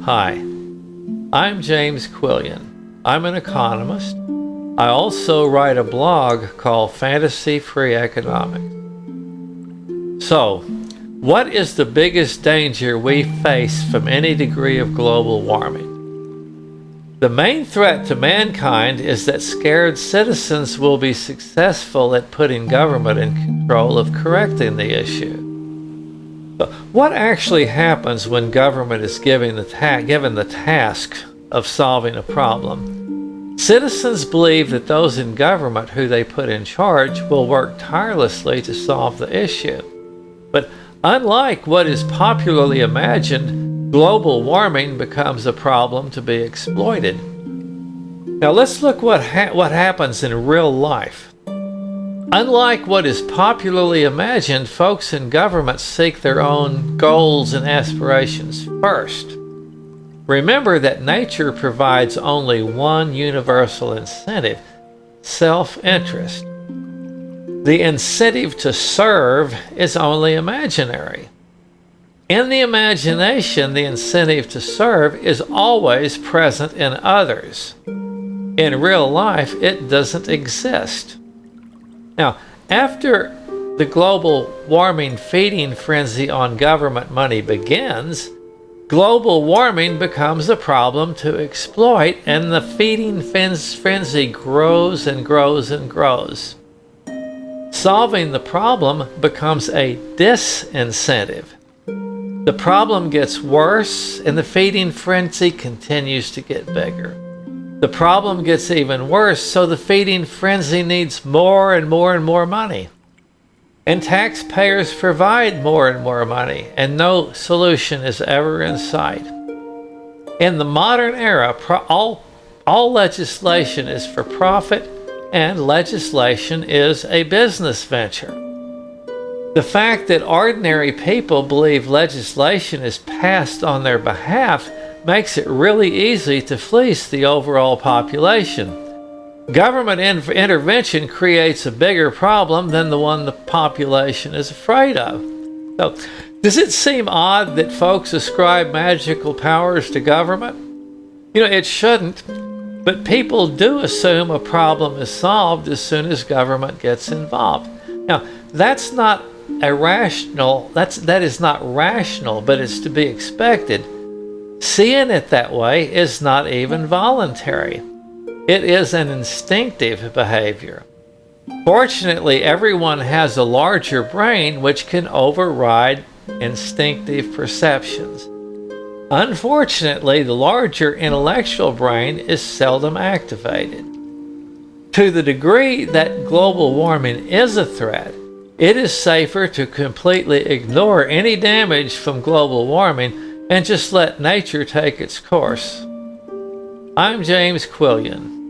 Hi, I'm James Quillian. I'm an economist. I also write a blog called Fantasy Free Economics. So, what is the biggest danger we face from any degree of global warming? The main threat to mankind is that scared citizens will be successful at putting government in control of correcting the issue. But what actually happens when government is given the task of solving a problem? Citizens believe that those in government who they put in charge will work tirelessly to solve the issue. But unlike what is popularly imagined, global warming becomes a problem to be exploited. Now let's look what happens in real life. Unlike what is popularly imagined, folks in government seek their own goals and aspirations first. Remember that nature provides only one universal incentive: self-interest. The incentive to serve is only imaginary. In the imagination, the incentive to serve is always present in others. In real life, it doesn't exist. Now, after the global warming feeding frenzy on government money begins, global warming becomes a problem to exploit, and the feeding frenzy grows and grows and grows. Solving the problem becomes a disincentive. The problem gets worse, and the feeding frenzy continues to get bigger. The problem gets even worse, so the feeding frenzy needs more and more and more money. And taxpayers provide more and more money, and no solution is ever in sight. In the modern era, all legislation is for profit, and legislation is a business venture. The fact that ordinary people believe legislation is passed on their behalf makes it really easy to fleece the overall population. Government intervention creates a bigger problem than the one the population is afraid of. So, does it seem odd that folks ascribe magical powers to government? It shouldn't, but people do assume a problem is solved as soon as government gets involved. Now, that is not rational, but it's to be expected. Seeing it that way is not even voluntary. It is an instinctive behavior. Fortunately, everyone has a larger brain which can override instinctive perceptions. Unfortunately, the larger intellectual brain is seldom activated. To the degree that global warming is a threat, it is safer to completely ignore any damage from global warming and just let nature take its course. I'm James Quillian.